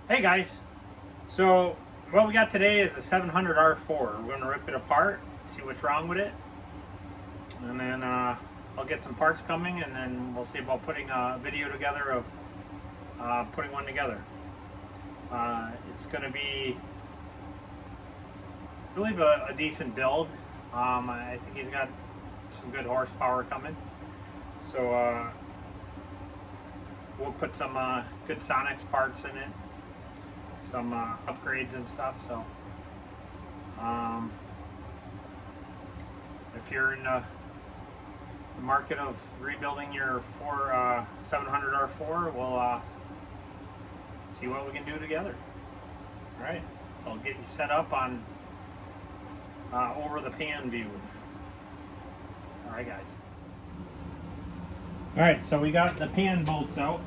Hey guys, so what we got today is a 700 R4. We're going to rip it apart, see what's wrong with it, and then I'll get some parts coming, and then we'll see about putting a video together of putting one together. It's going to be, I believe, a decent build. I think he's got some good horsepower coming, so we'll put some good Sonex parts in it, some upgrades and stuff. So if you're in the market of rebuilding your 700 R4, we'll see what we can do together. All right, I'll get you set up on over the pan view. All right, guys. All right, so we got the pan bolts out.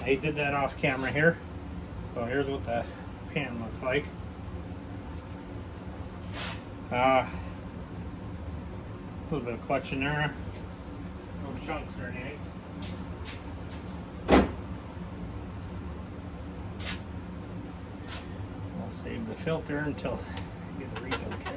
I did that off camera here. So here's what the pan looks like. A little bit of clutch in there. No chunks or anything. I'll save the filter until I get a rebuild kit.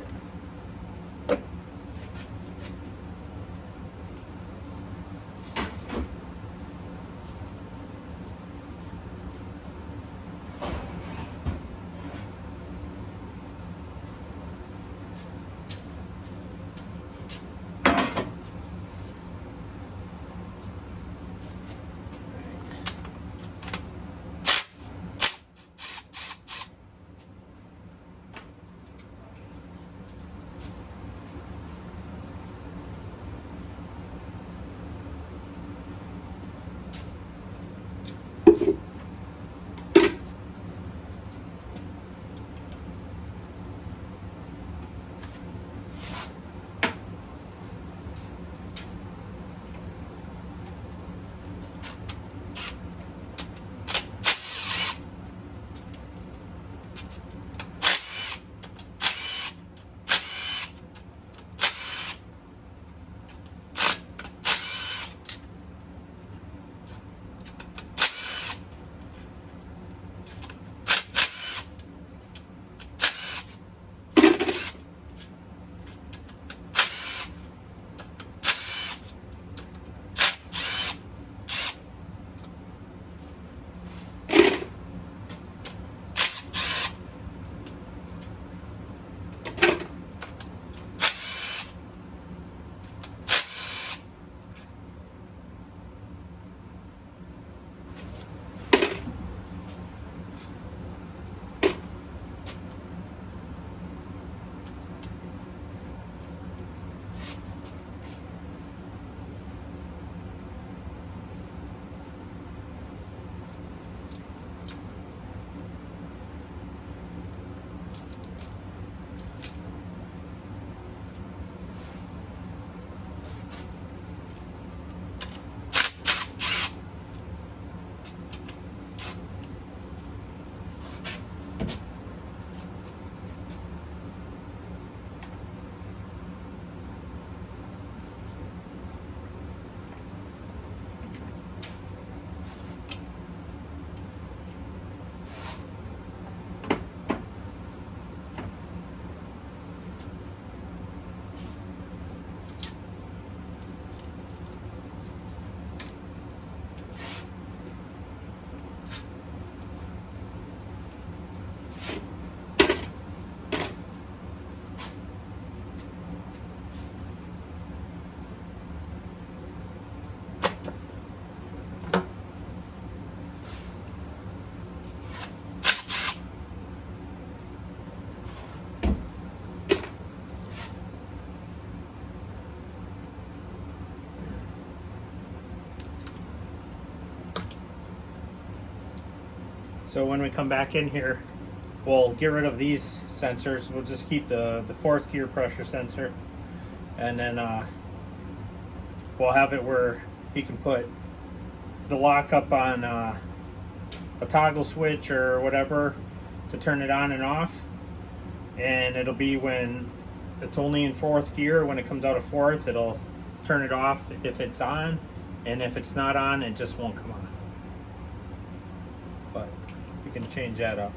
So when we come back in here, we'll get rid of these sensors. We'll just keep the fourth gear pressure sensor, and then we'll have it where he can put the lock up on a toggle switch or whatever to turn it on and off. And it'll be when it's only in fourth gear. When it comes out of fourth, it'll turn it off if it's on, and if it's not on, it just won't come on. But you can change that up.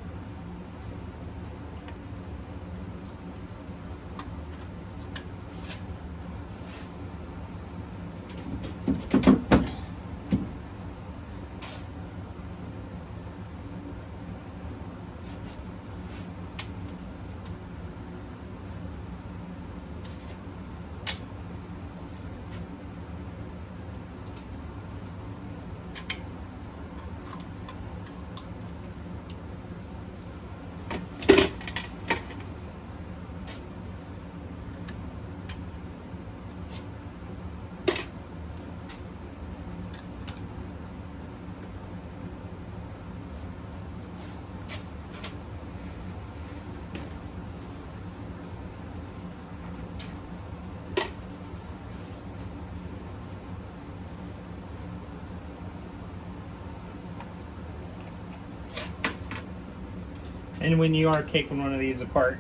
And when you are taking one of these apart,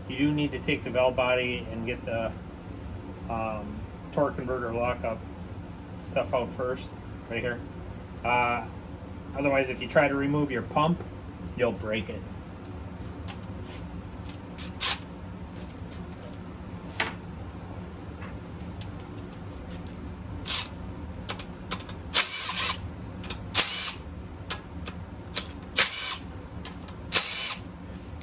you do need to take the valve body and get the torque converter lockup stuff out first, right here. Otherwise, if you try to remove your pump, you'll break it.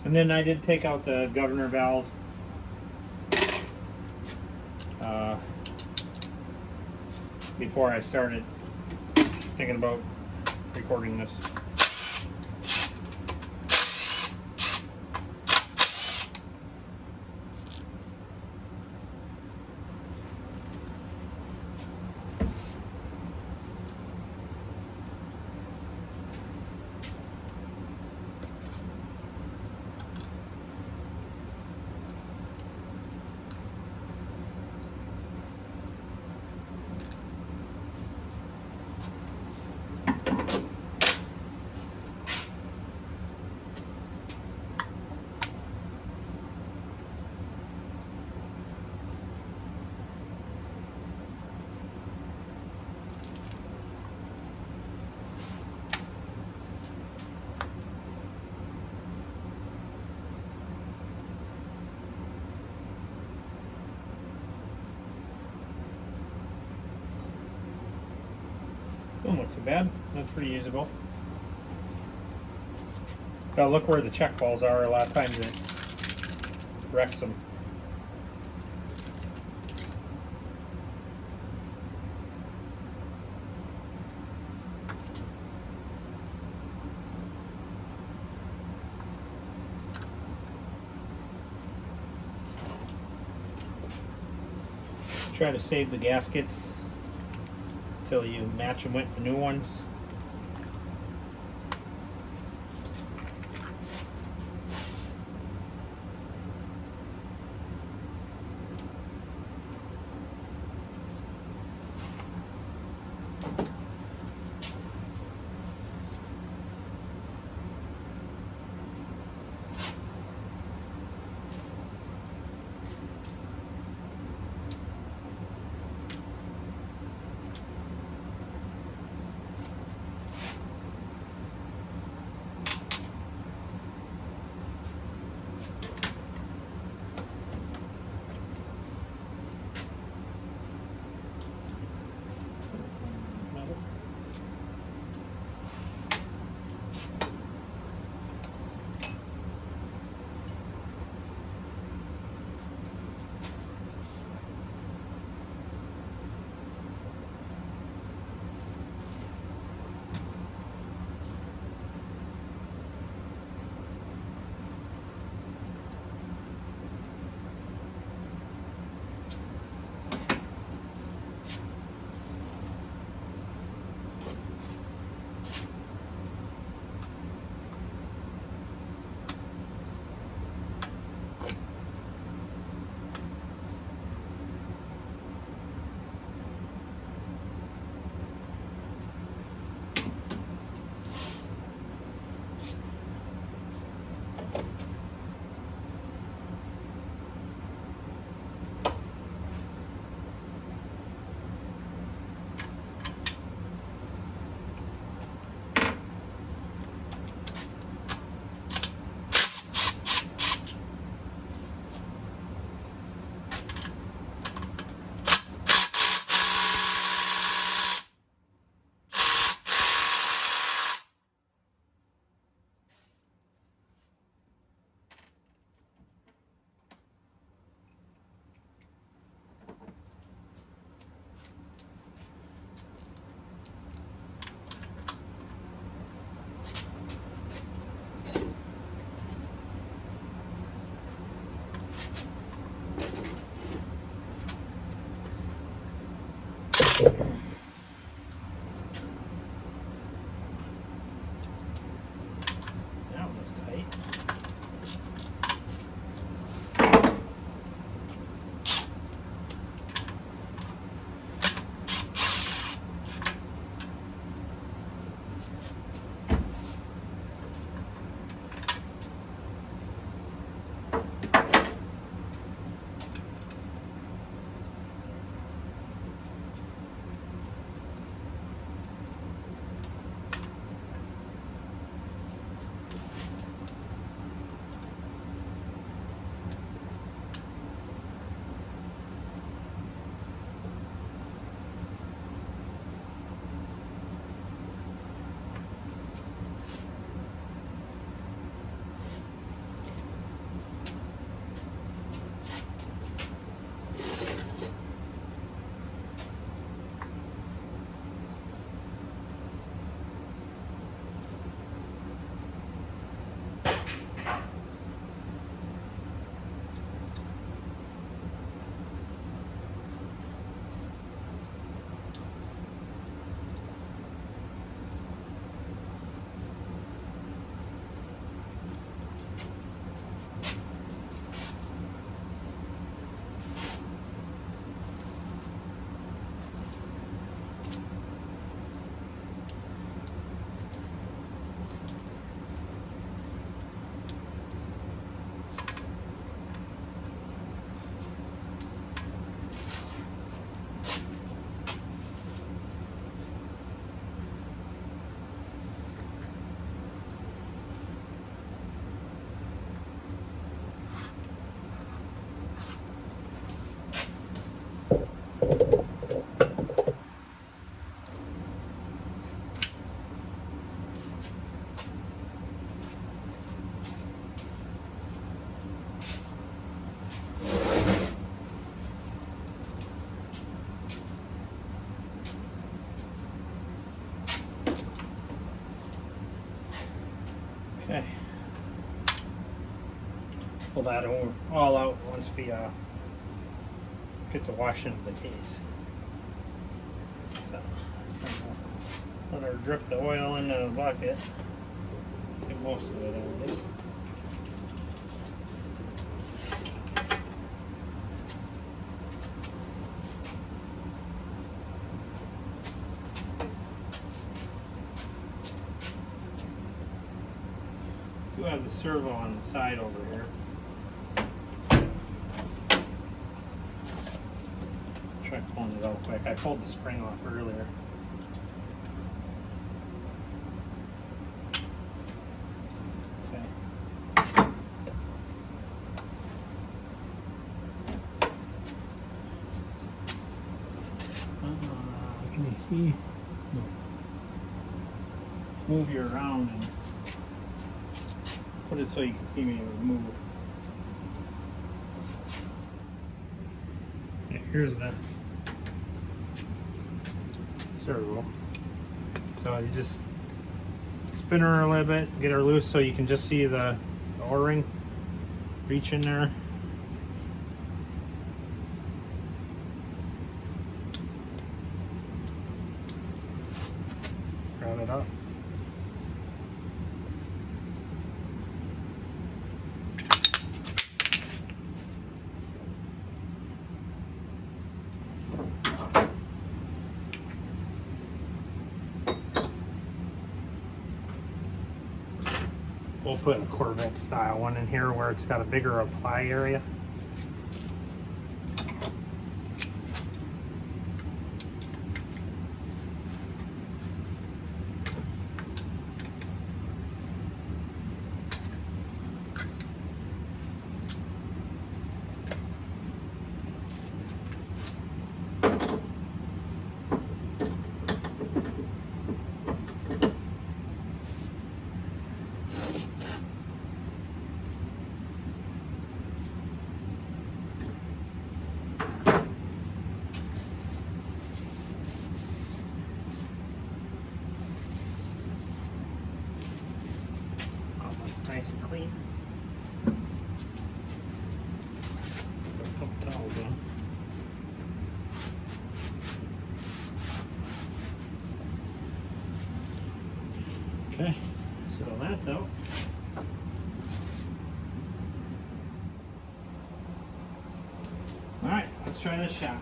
And then I did take out the governor valve. Before I started thinking about recording this. Not too bad. That's reusable. Gotta look where the check balls are. A lot of times it wrecks them. Try to save the gaskets until you match them with the new ones. That was tight. Okay. Pull that all out once we get to washing the case. So let her drip the oil into the bucket. Get most of it out of it. Do have the servo on the side over here. Try pulling it out quick. I pulled the spring off earlier. Okay. Can you see? No. Let's move you around and put it so you can see me move. Yeah, here's the servo. So you just spin her a little bit, get her loose so you can just see the O-ring reach in there. Grab it up. We'll put a Corvette style one in here where it's got a bigger apply area. Okay, so that's out. All right, let's try this shot.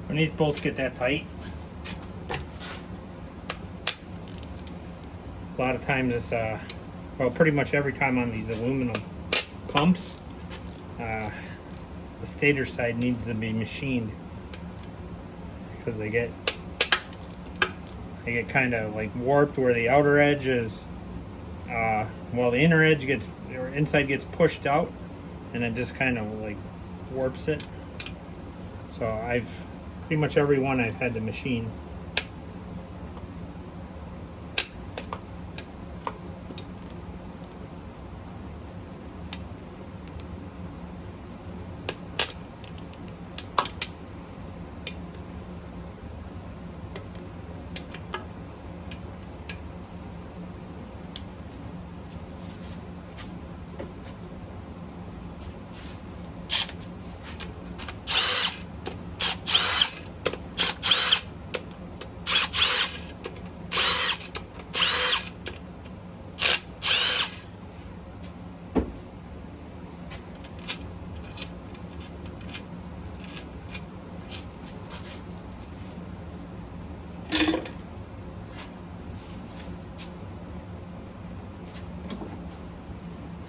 When these bolts get that tight, a lot of times it's, well, pretty much every time on these aluminum pumps, the stator side needs to be machined because they get kind of like warped where the outer edge is, well, the inner edge gets, or inside gets pushed out, and it just kind of like warps it. So I've pretty much every one I've had to machine.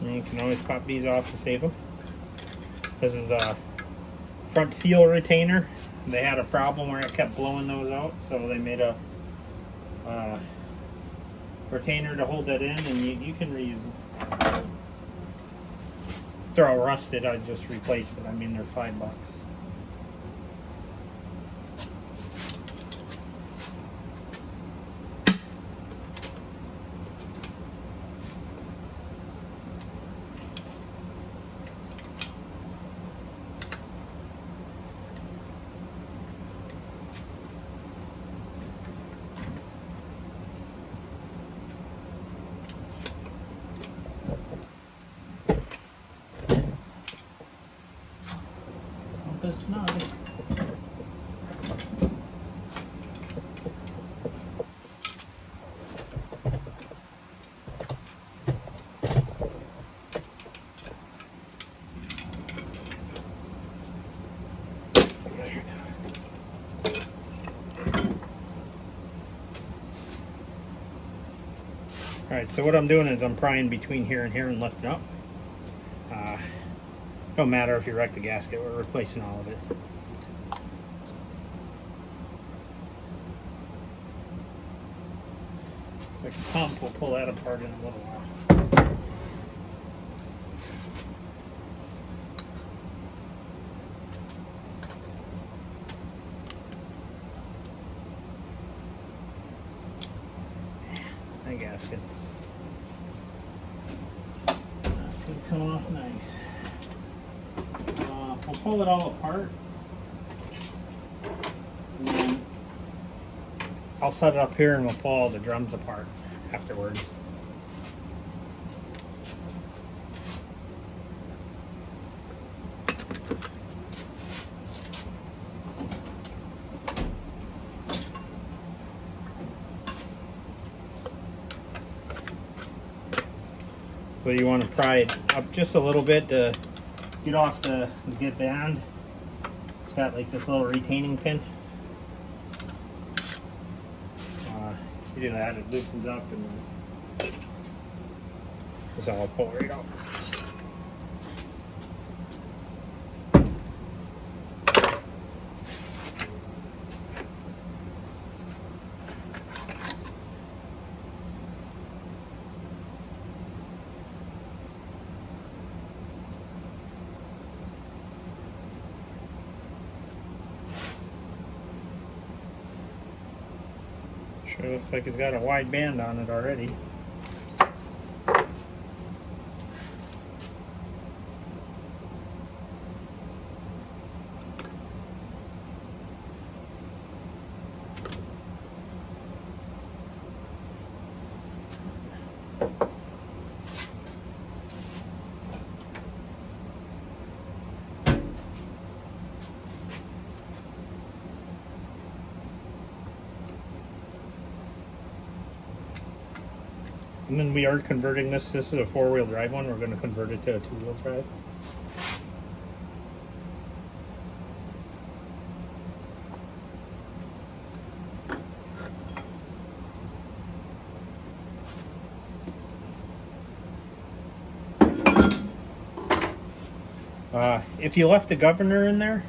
And you can always pop these off to save them. This is a front seal retainer. They had a problem where it kept blowing those out, so they made a retainer to hold that in, and you can reuse them. If they're all rusted, I just replace it. I mean, they're $5. It's not. Alright, so what I'm doing is I'm prying between here and here and lifting up. Don't matter if you wreck the gasket, we're replacing all of it. So like a pump, we'll pull that apart in a little while. The gaskets. That's gonna come off nice. We'll pull it all apart, and then I'll set it up here and we'll pull all the drums apart afterwards. So you want to pry it up just a little bit to get off the good band. It's got like this little retaining pin. You do that, it loosens up, and then this all pull right out. Sure looks like it's got a wide band on it already. And then we are converting this. This is a 4-wheel drive one. We're going to convert it to a 2-wheel drive. If you left the governor in there,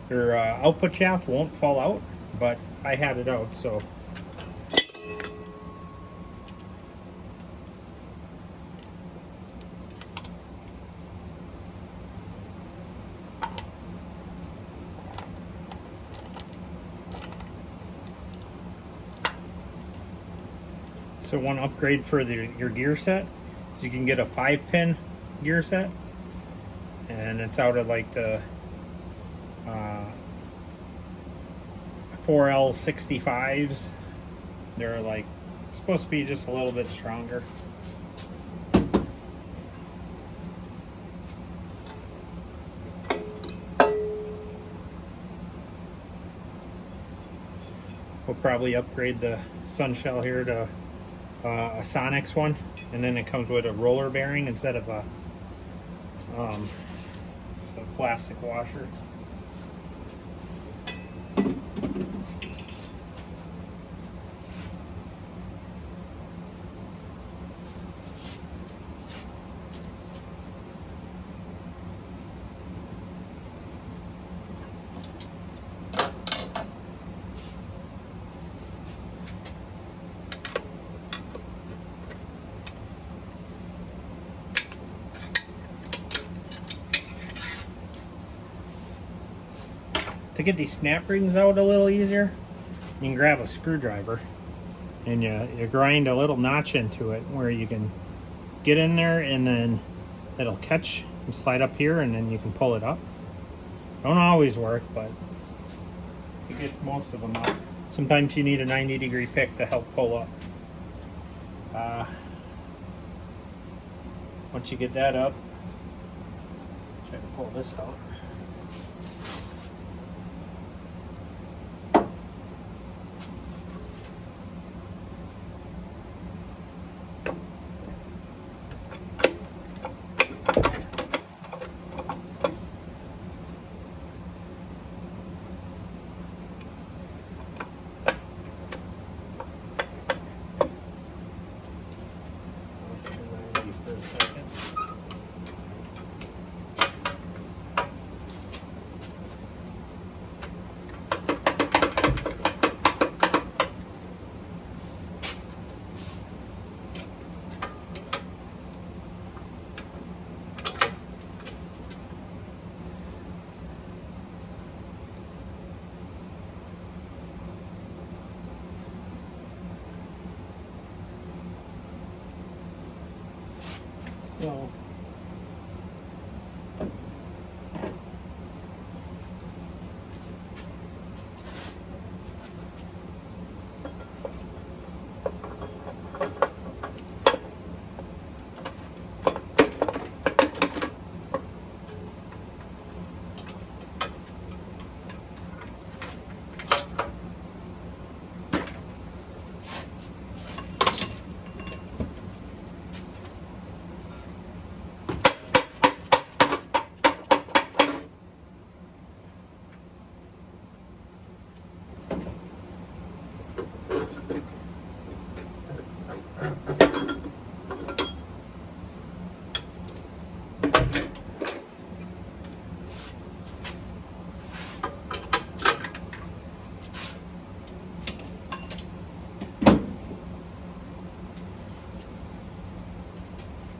your output shaft won't fall out, but I had it out, so. So one upgrade for your gear set is you can get a 5-pin gear set, and it's out of like the 4L65s. They're like supposed to be just a little bit stronger. We'll probably upgrade the Sunshell here to a Sonix one, and then it comes with a roller bearing instead of it's a plastic washer. To get these snap rings out a little easier, you can grab a screwdriver and you grind a little notch into it where you can get in there, and then it'll catch and slide up here, and then you can pull it up. Don't always work, but it gets most of them up. Sometimes you need a 90-degree pick to help pull up. Once you get that up, try to pull this out. So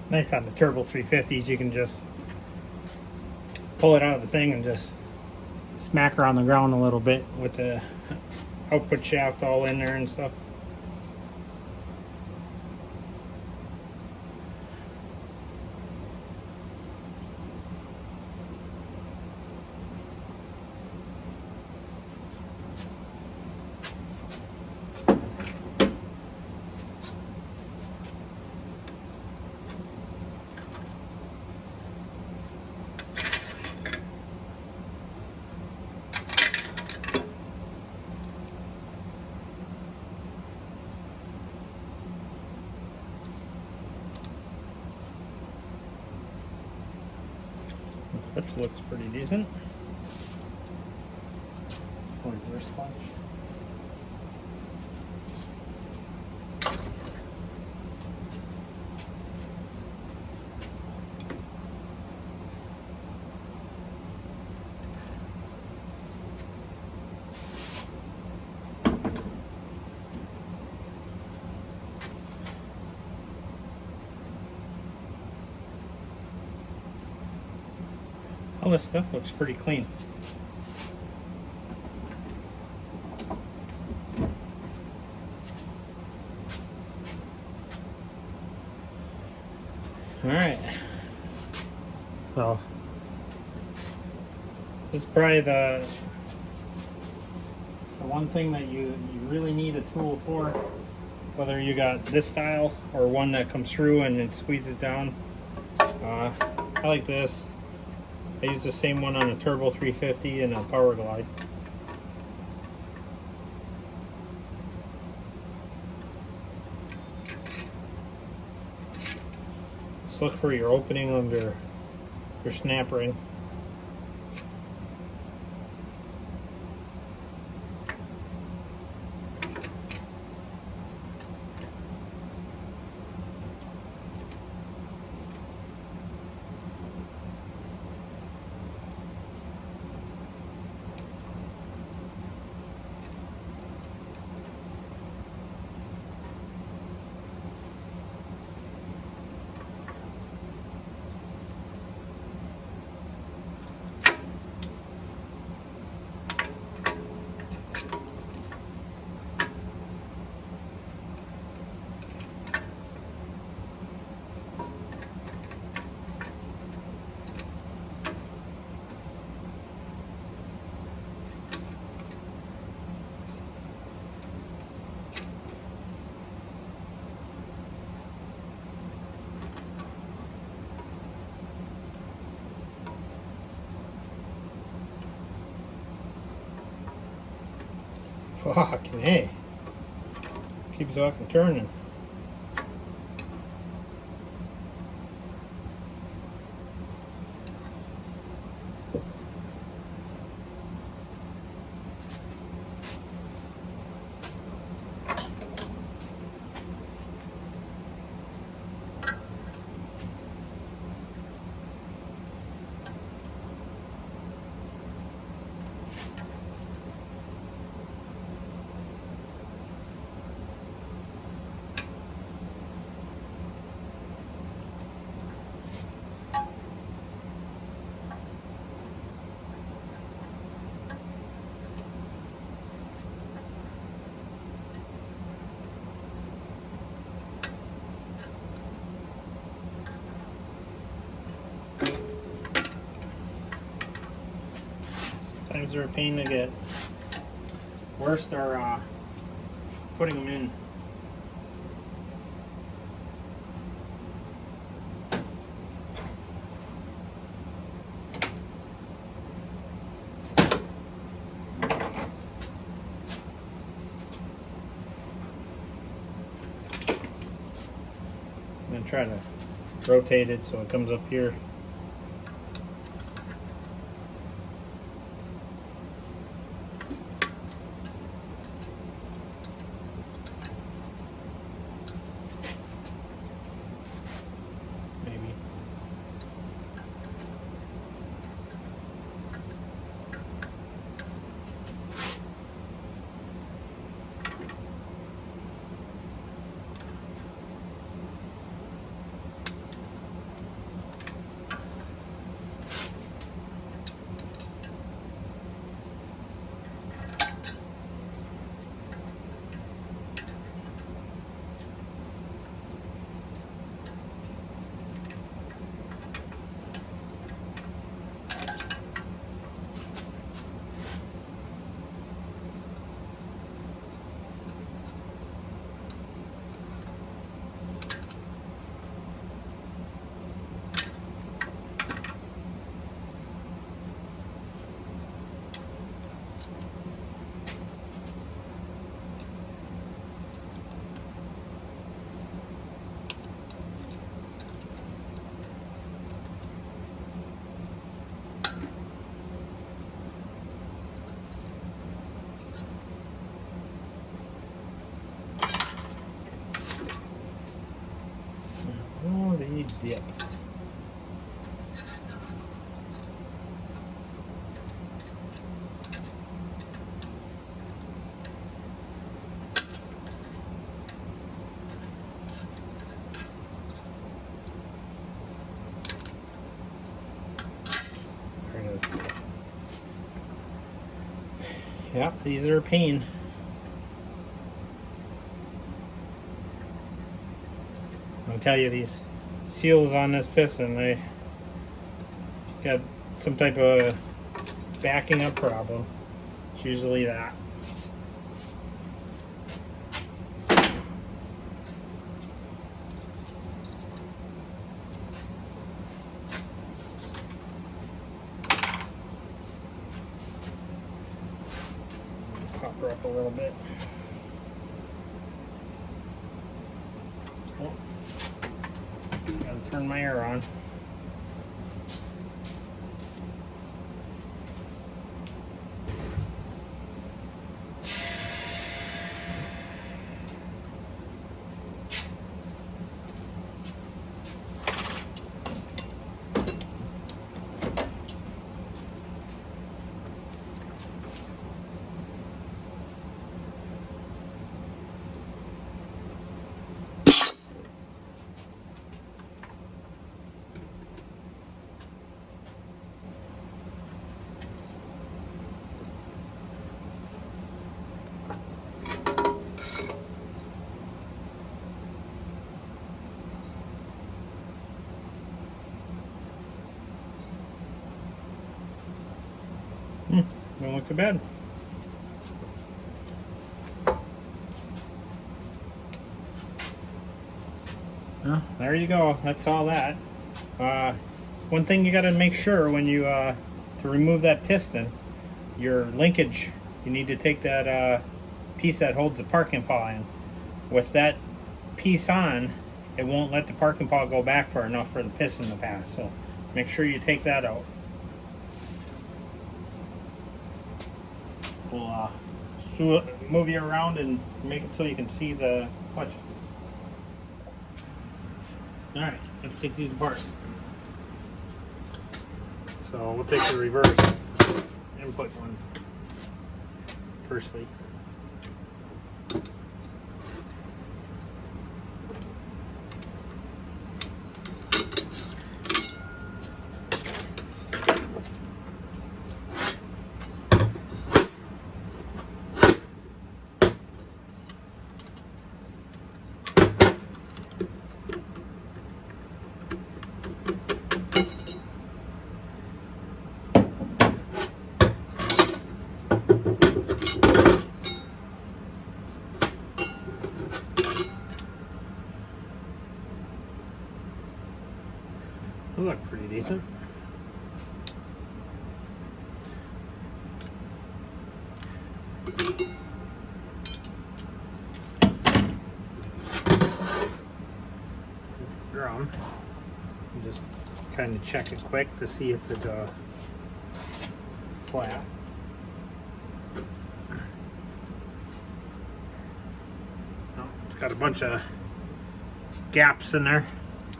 nice on the Turbo 350s, you can just pull it out of the thing and just smack her on the ground a little bit with the output shaft all in there and stuff. which looks pretty decent. Reverse clutch. All this stuff looks pretty clean. All right. Well, this is probably the one thing that you really need a tool for, whether you got this style or one that comes through and it squeezes down. I like this. I use the same one on a Turbo 350 and a Power Glide. Just look for your opening under your snap ring. Fucking hey. Keeps fucking turning. Sometimes they're a pain to get. Worst are putting them in. I'm going to try to rotate it so it comes up here. is. Yep, these are a pain. I'll tell you, these seals on this piston, they got some type of backing up problem. It's usually that. Pop her up a little bit. Oh. Gotta turn my air on. Don't look too bad. Well, there you go. That's all that. One thing you got to make sure when you to remove that piston, your linkage, you need to take that piece that holds the parking pawl in. With that piece on, it won't let the parking pawl go back far enough for the piston to pass. So make sure you take that out. We'll move you around and make it so you can see the clutches. Alright, let's take these apart. So we'll take the reverse input one firstly. They look pretty decent. Drum. Just kind of check it quick to see if it's flat. Oh, it's got a bunch of gaps in there,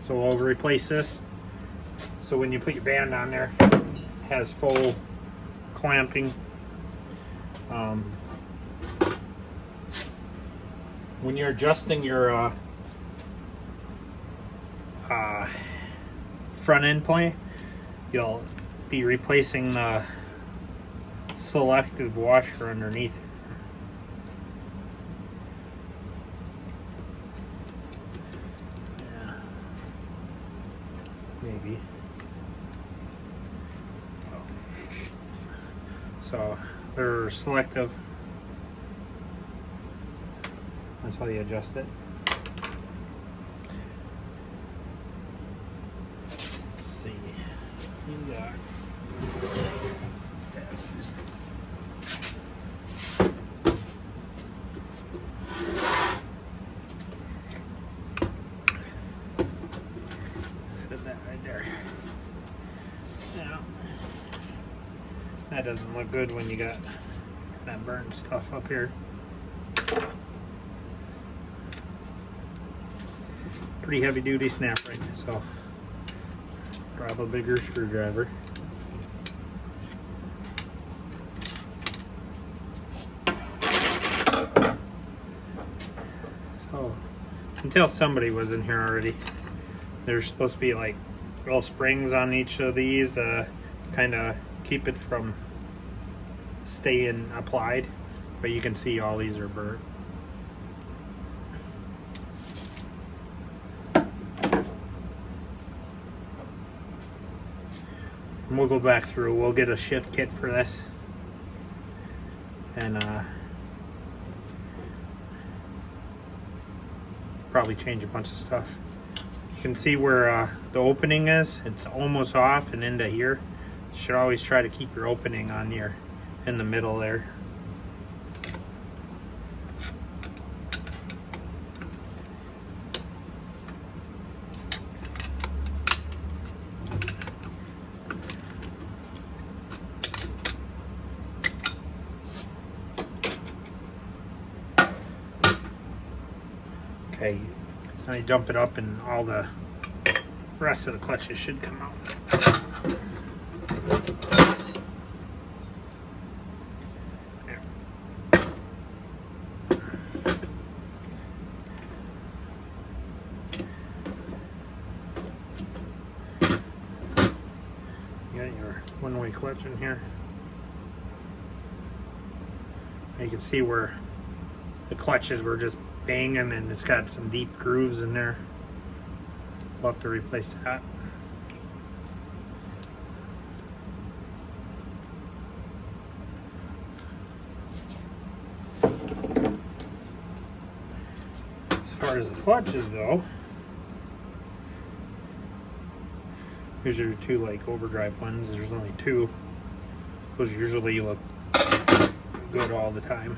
so we'll replace this. So when you put your band on there, it has full clamping. When you're adjusting your front end plate, you'll be replacing the selective washer underneath it. Yeah. Maybe. So they're selective. That's how you adjust it. Let's see. You got this. Set that right there. Now, that doesn't look good when you got that burned stuff up here. Pretty heavy duty snap ring, so grab a bigger screwdriver. So until somebody was in here already, there's supposed to be like little springs on each of these to kind of keep it from staying applied, but you can see all these are burnt. And we'll go back through. We'll get a shift kit for this, and probably change a bunch of stuff. You can see where the opening is. It's almost off and into here. You should always try to keep your opening on your in the middle there. Okay, now you dump it up and all the rest of the clutches should come out. There. You got your one-way clutch in here. You can see where the clutches were just banging, and it's got some deep grooves in there. We'll have to replace that. As far as the clutches go, here's your two like overdrive ones. There's only two. Those usually look good all the time.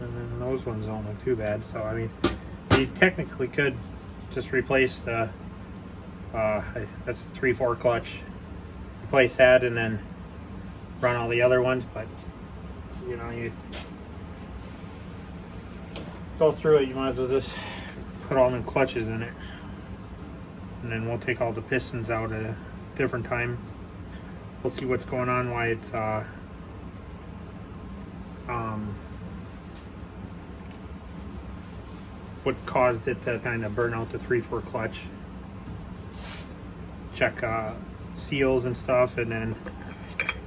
And then those ones don't look too bad, so I mean, you technically could just replace the that's the 3/4 clutch, replace that and then run all the other ones, but you know, you go through it, you might as well just put all them clutches in it, and then we'll take all the pistons out at a different time. We'll see what's going on, why it's what caused it to kind of burn out the 3/4 clutch. Check seals and stuff, and then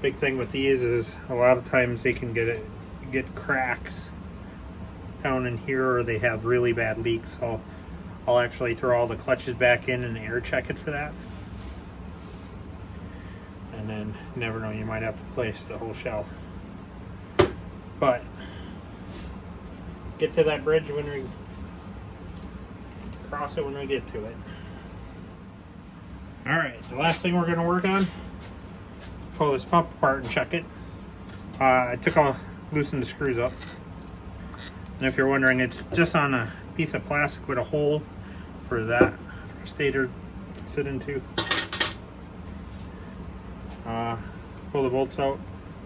big thing with these is a lot of times they can get cracks down in here, or they have really bad leaks. So I'll actually throw all the clutches back in and air check it for that. And then you never know, you might have to replace the whole shell. But get to that bridge when we cross it, when we get to it. All right, the last thing we're going to work on, pull this pump apart and check it. I loosened the screws up, and if you're wondering, it's just on a piece of plastic with a hole for that stator to sit into. Pull the bolts out,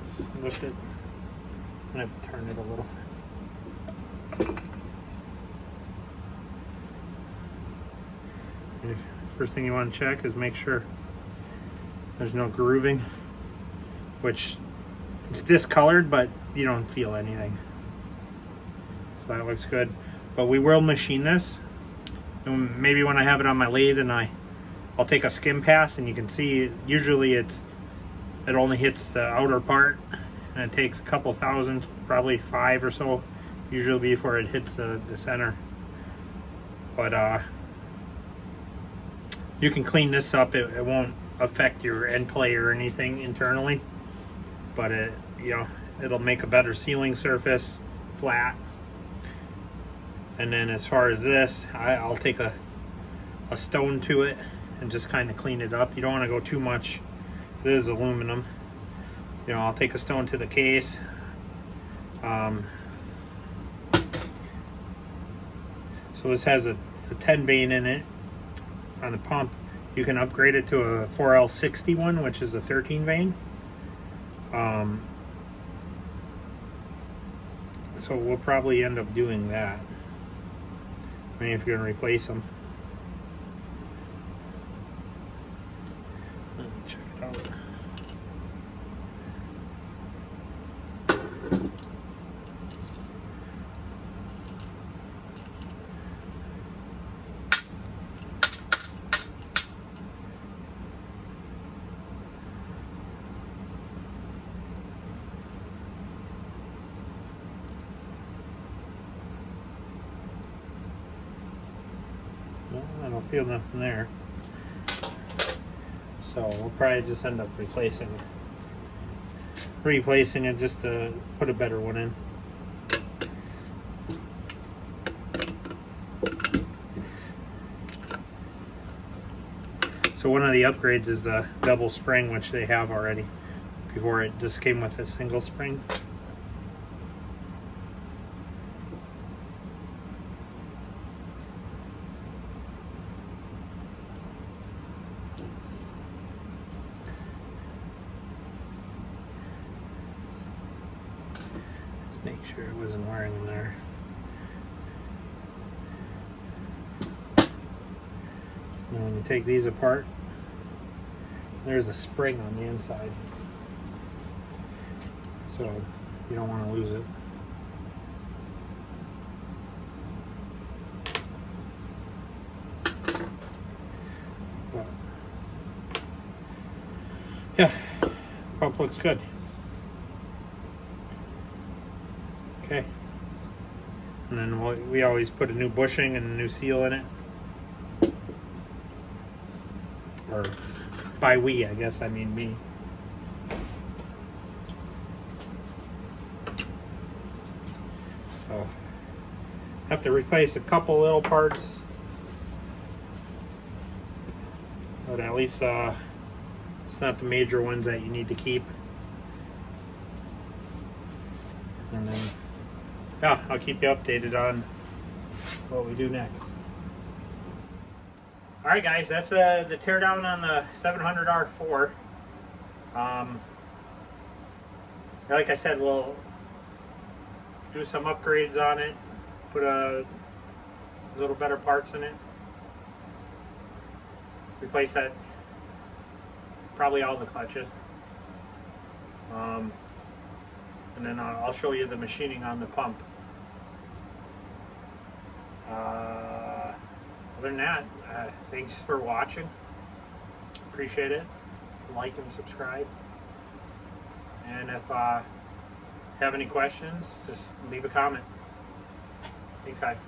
just lift it. I'm gonna have to turn it a little. First thing you want to check is make sure there's no grooving, which it's discolored, but you don't feel anything. So that looks good. But we will machine this. And maybe when I have it on my lathe and I'll take a skim pass, and you can see usually it only hits the outer part, and it takes a couple thousand, probably 5 or so, usually before it hits the center. But you can clean this up. It won't affect your end play or anything internally, but it'll make a better sealing surface, flat. And then as far as this, I'll take a stone to it and just kind of clean it up. You don't want to go too much. It is aluminum. I'll take a stone to the case. So this has a 10 vein in it. On the pump, you can upgrade it to a 4L61, which is a 13 vein. So we'll probably end up doing that. I mean, if you're going to replace them. Let me check it out. feel nothing there. So we'll probably just end up replacing it just to put a better one in. So one of the upgrades is the double spring, which they have already. Before it just came with a single spring. Let's make sure it wasn't wearing in there. And when you take these apart, there's a spring on the inside. So you don't want to lose it. But yeah, pump looks good. Okay. And then we always put a new bushing and a new seal in it. Or by we, I guess I mean me. So have to replace a couple little parts, but at least it's not the major ones that you need to keep. And then yeah, I'll keep you updated on what we do next. Alright guys, that's the teardown on the 700R4. Like I said, we'll do some upgrades on it, put a little better parts in it, replace that, probably all the clutches, and then I'll show you the machining on the pump. Other than that, thanks for watching. Appreciate it. Like and subscribe. And if you have any questions, just leave a comment. Thanks guys.